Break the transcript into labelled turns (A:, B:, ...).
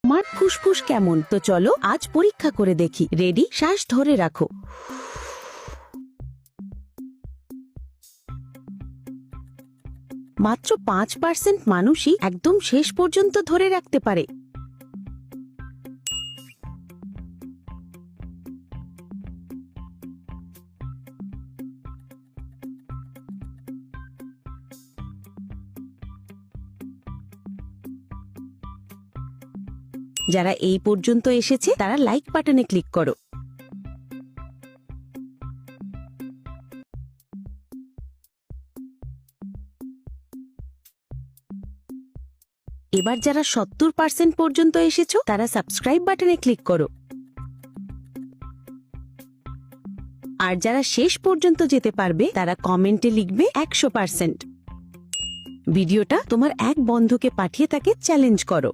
A: আমার ফুসফুস কেমন? তো চলো আজ পরীক্ষা করে দেখি। রেডি? শ্বাস ধরে রাখো। মাত্র 5% মানুষই একদম শেষ পর্যন্ত ধরে রাখতে পারে। যারা এই পর্যন্ত এসেছে তারা লাইক বাটনে ক্লিক করো। এবার যারা 70% পর্যন্ত এসেছো তারা সাবস্ক্রাইব বাটনে ক্লিক করো। আর যারা শেষ পর্যন্ত যেতে পারবে তারা কমেন্টে লিখবে 100%। ভিডিওটা তোমার এক বন্ধুকে পাঠিয়ে তাকে চ্যালেঞ্জ করো।